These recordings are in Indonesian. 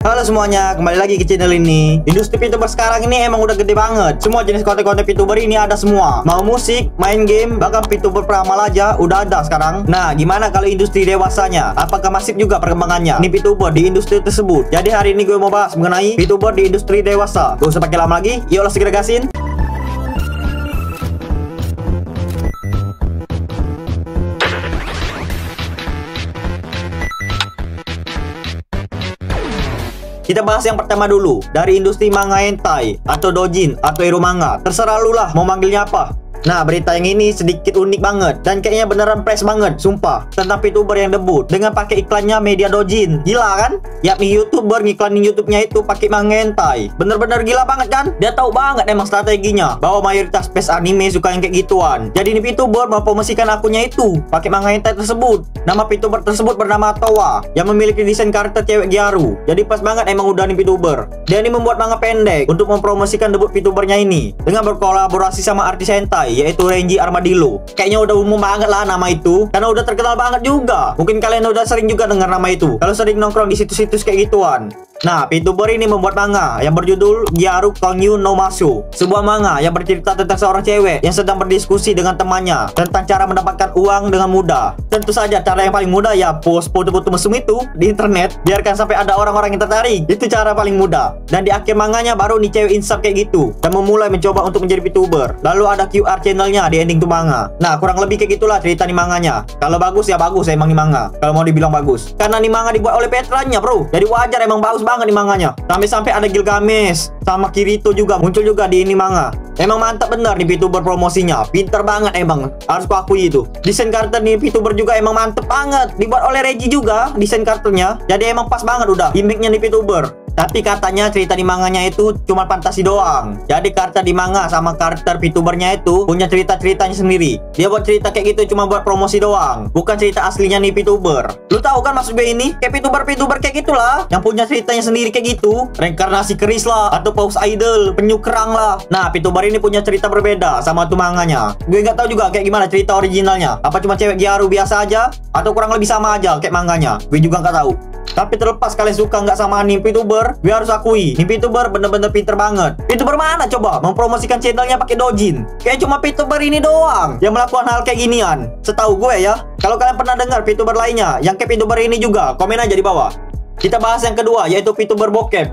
Halo semuanya, kembali lagi ke channel ini. Industri VTuber sekarang ini emang udah gede banget. Semua jenis konten-konten VTuber ini ada semua. Mau musik, main game, bahkan VTuber peramal aja udah ada sekarang. Nah, gimana kalau industri dewasanya? Apakah masif juga perkembangannya ini VTuber di industri tersebut? Jadi hari ini gue mau bahas mengenai VTuber di industri dewasa. Gak usah pakai lama lagi, yuk segera gasin. Kita bahas yang pertama dulu, dari industri manga hentai, atau dojin, atau ero manga. Terserah lu lah mau manggilnya apa. Nah, berita yang ini sedikit unik banget dan kayaknya beneran fresh banget, sumpah. Tentang VTuber yang debut dengan pakai iklannya media dojin. Gila kan? Yakni YouTuber ngiklanin YouTube-nya itu pakai manga hentai. Bener-bener gila banget kan? Dia tahu banget emang strateginya bahwa mayoritas fans anime suka yang kayak gituan. Jadi ini VTuber mempromosikan akunnya itu pakai manga hentai tersebut. Nama VTuber tersebut bernama Towa yang memiliki desain karakter cewek Gyaru. Jadi pas banget emang udah nih VTuber. Dia ini membuat manga pendek untuk mempromosikan debut VTubernya ini dengan berkolaborasi sama artis hentai yaitu Renji Armadillo. Kayaknya udah umum banget lah nama itu karena udah terkenal banget juga. Mungkin kalian udah sering juga dengar nama itu kalau sering nongkrong di situs-situs kayak gituan. Nah, VTuber ini membuat manga yang berjudul Gyaru Kongyu no Masu, sebuah manga yang bercerita tentang seorang cewek yang sedang berdiskusi dengan temannya tentang cara mendapatkan uang dengan mudah. Tentu saja cara yang paling mudah ya post foto-foto mesum itu di internet, biarkan sampai ada orang-orang yang tertarik. Itu cara paling mudah. Dan di akhir manganya baru nih cewek insaf kayak gitu dan memulai mencoba untuk menjadi VTuber. Lalu ada QR channelnya di ending tuh manga. Nah, kurang lebih kayak gitulah cerita nih manganya. Kalau bagus ya bagus emang nih manga. Kalau mau dibilang bagus, karena nih manga dibuat oleh veterannya, bro. Jadi wajar emang bagus banget nih manganya. Sampai-sampai ada Gilgamesh sama Kirito juga muncul juga di ini manga. Emang mantap bener nih VTuber promosinya. Pinter banget emang, harus kuakui itu. Desain karakter nih VTuber juga emang mantep banget. Dibuat oleh Reggie juga desain karakternya. Jadi emang pas banget udah gimmicknya nih VTuber. Tapi katanya cerita di manganya itu cuma fantasi doang. Jadi karakter di manga sama karakter VTubernya itu punya cerita-ceritanya sendiri. Dia buat cerita kayak gitu cuma buat promosi doang, bukan cerita aslinya nih VTuber. Lu tahu kan maksud gue ini? Kayak VTuber kayak gitulah, yang punya ceritanya sendiri kayak gitu. Reinkarnasi keris lah, atau paus idol, penyu kerang lah. Nah, VTuber ini punya cerita berbeda sama tuh manganya. Gue nggak tahu juga kayak gimana cerita originalnya. Apa cuma cewek Gyaru biasa aja, atau kurang lebih sama aja kayak manganya? Gue juga nggak tahu. Tapi terlepas kalian suka nggak sama anime VTuber, gue harus akui, nih VTuber bener-bener pinter banget. VTuber mana coba mempromosikan channelnya pakai dojin? Kayak cuma VTuber ini doang yang melakukan hal kayak ginian. Setahu gue ya. Kalau kalian pernah dengar VTuber lainnya yang kayak VTuber ini juga, komen aja di bawah. Kita bahas yang kedua, yaitu VTuber bokep.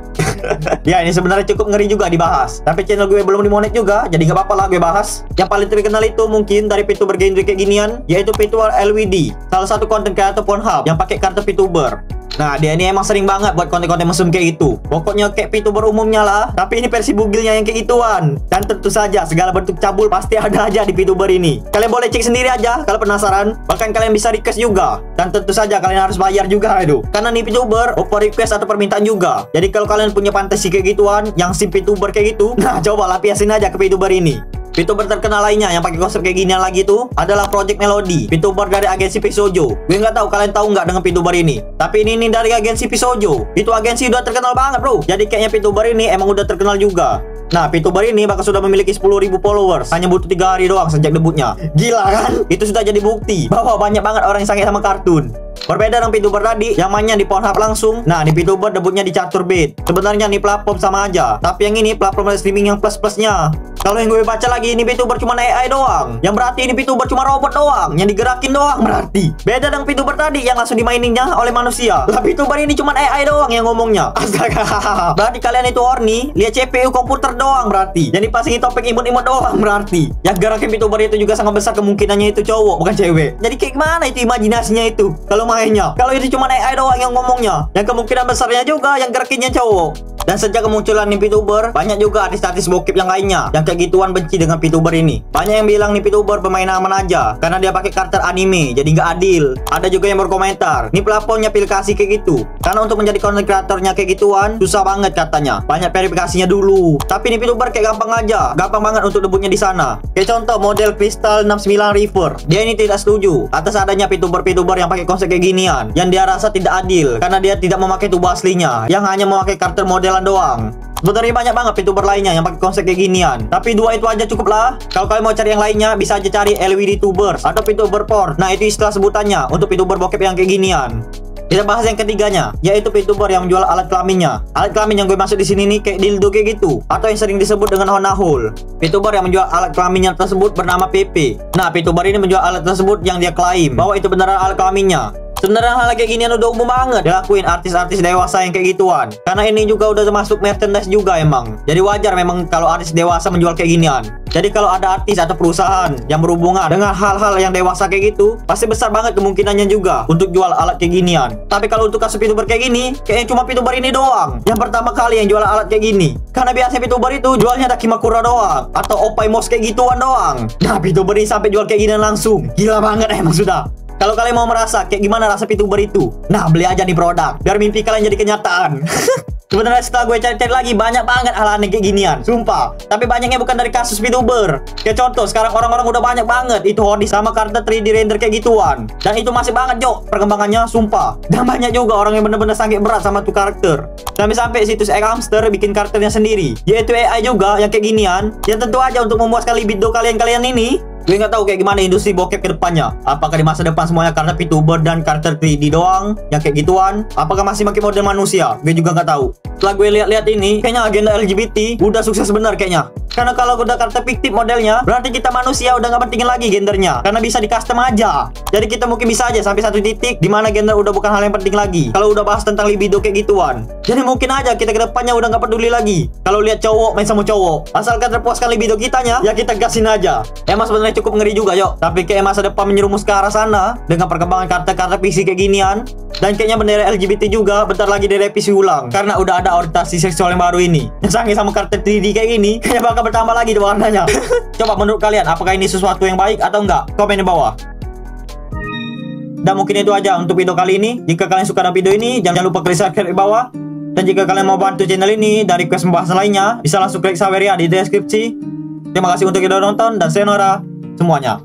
Ya, ini sebenarnya cukup ngeri juga dibahas. Tapi channel gue belum dimonet juga, jadi nggak apa-apa lah gue bahas. Yang paling terkenal itu mungkin dari VTuber genre kayak ginian, yaitu VTuber LWD, salah satu konten kreator Pornhub yang pakai karakter VTuber. Nah, dia ini emang sering banget buat konten-konten mesum kayak gitu. Pokoknya kayak VTuber umumnya lah, tapi ini versi bugilnya yang kayak gituan. Dan tentu saja segala bentuk cabul pasti ada aja di VTuber ini. Kalian boleh cek sendiri aja kalau penasaran. Bahkan kalian bisa request juga. Dan tentu saja kalian harus bayar juga itu. Karena nih VTuber open request atau permintaan juga. Jadi kalau kalian punya fantasi kayak gituan, yang sim VTuber kayak gitu, nah coba lampiasin aja ke VTuber ini. VTuber terkenal lainnya yang pakai konsep kayak ginian lagi tuh adalah Project Melody, VTuber dari agensi Pisojo. Gue nggak tahu kalian tahu nggak dengan VTuber ini, tapi ini dari agensi Pisojo. Itu agensi udah terkenal banget, bro. Jadi kayaknya VTuber ini emang udah terkenal juga. Nah, VTuber ini bakal sudah memiliki 10.000 followers hanya butuh 3 hari doang sejak debutnya. Gila kan? Itu sudah jadi bukti bahwa banyak banget orang yang sange sama kartun. Berbeda dengan VTuber tadi yang mainnya di Pornhub langsung. Nah, di VTuber debutnya di Chaturbate. Sebenarnya nih platform sama aja, tapi yang ini platform streaming yang plus-plusnya. Kalau yang gue baca lagi ini VTuber cuma AI doang, yang berarti ini VTuber cuma robot doang, yang digerakin doang berarti. Beda dengan VTuber tadi yang langsung dimaininnya oleh manusia. Lah VTuber ini cuma AI doang yang ngomongnya. Astaga. Berarti kalian itu horny, lihat CPU komputer doang berarti. Yang dipasangin topeng imut-imut doang berarti. Yang gerakin VTuber itu juga sangat besar kemungkinannya itu cowok bukan cewek. Jadi kayak gimana itu imajinasinya itu kalau mainnya? Kalau itu cuma AI doang yang ngomongnya, yang kemungkinan besarnya juga yang gerakinnya cowok. Dan sejak kemunculan nih VTuber, banyak juga artis-artis bokep yang lainnya yang kayak gituan benci dengan VTuber ini. Banyak yang bilang nih VTuber pemain aman aja karena dia pakai karakter anime, jadi nggak adil. Ada juga yang berkomentar, nih platformnya pilih kasih kayak gitu. Karena untuk menjadi content kreatornya kayak gituan susah banget katanya. Banyak verifikasinya dulu. Tapi nih VTuber kayak gampang aja, gampang banget untuk debutnya di sana. Kayak contoh model Crystal 69 River. Dia ini tidak setuju atas adanya VTuber yang pakai konsep kayak ginian, yang dia rasa tidak adil karena dia tidak memakai tubuh aslinya, yang hanya memakai karakter modelan doang. Sebenarnya banyak banget VTuber lainnya yang pakai konsep kayak ginian, tapi dua itu aja cukup lah. Kalau kalian mau cari yang lainnya, bisa aja cari LWD Tubers atau VTuber porn. Nah, itu istilah sebutannya untuk VTuber bokep yang kayak ginian. Kita bahas yang ketiganya, yaitu VTuber yang menjual alat kelaminnya. Alat kelamin yang gue maksud di sini nih kayak dildo kayak gitu, atau yang sering disebut dengan Hona hole. VTuber yang menjual alat kelaminnya tersebut bernama PP. Nah, VTuber ini menjual alat tersebut yang dia klaim bahwa itu beneran alat kelaminnya. Sebenarnya hal kayak ginian udah umum banget dilakuin artis-artis dewasa yang kayak gituan. Karena ini juga udah termasuk merchandise juga emang. Jadi wajar memang kalau artis dewasa menjual kayak ginian. Jadi kalau ada artis atau perusahaan yang berhubungan dengan hal-hal yang dewasa kayak gitu, pasti besar banget kemungkinannya juga untuk jual alat kayak ginian. Tapi kalau untuk kasus VTuber kayak gini, kayaknya cuma VTuber ini doang yang pertama kali yang jual alat kayak gini. Karena biasanya VTuber itu jualnya Dakimakura doang, atau Opaimos kayak gituan doang. Nah, VTuber ini sampai jual kayak ginian langsung. Gila banget emang sudah. Kalau kalian mau merasa kayak gimana rasa VTuber itu, nah beli aja nih produk, biar mimpi kalian jadi kenyataan. Sebenarnya setelah gue cari-cari lagi, banyak banget hal aneh kayak ginian, sumpah. Tapi banyaknya bukan dari kasus VTuber. Kayak contoh, sekarang orang-orang udah banyak banget itu hoodie sama karakter 3D render kayak gituan. Dan itu masih banget Jok perkembangannya, sumpah. Dan banyak juga orang yang bener-bener sangat berat sama tuh karakter. Sampai situs Hamster bikin karakternya sendiri, yaitu AI juga yang kayak ginian. Yang tentu aja untuk memuaskan libido kalian-kalian ini. Gue nggak tahu kayak gimana industri bokep ke depannya. Apakah di masa depan semuanya karena VTuber dan karakter 3D doang yang kayak gituan? Apakah masih makin model manusia? Gue juga nggak tahu. Setelah gue lihat-lihat ini, kayaknya agenda LGBT udah sukses bener kayaknya. Karena kalau udah karakter fiktif modelnya, berarti kita manusia udah nggak pentingin lagi gendernya, karena bisa di custom aja. Jadi kita mungkin bisa aja sampai satu titik di mana gender udah bukan hal yang penting lagi. Kalau udah bahas tentang libido kayak gituan, jadi mungkin aja kita ke depannya udah nggak peduli lagi. Kalau lihat cowok main sama cowok, asalkan terpuaskan libido kitanya, ya kita gasin aja. Emang sebenarnya cukup ngeri juga Yok. Tapi kayak masa depan menyerumus ke arah sana dengan perkembangan karakter-karakter PC kayak ginian. Dan kayaknya bendera LGBT juga bentar lagi direvisi ulang, karena udah ada orientasi seksual yang baru ini. Yang sange sama karakter 3D kayak gini, kayaknya bakal bertambah lagi warnanya. Coba menurut kalian, apakah ini sesuatu yang baik atau enggak? Komen di bawah. Dan mungkin itu aja untuk video kali ini. Jika kalian suka dengan video ini, jangan lupa klik subscribe di bawah. Dan jika kalian mau bantu channel ini dan request pembahasan lainnya, bisa langsung klik Saweria di deskripsi. Terima kasih untuk yang udah nonton, dan sayonara semuanya.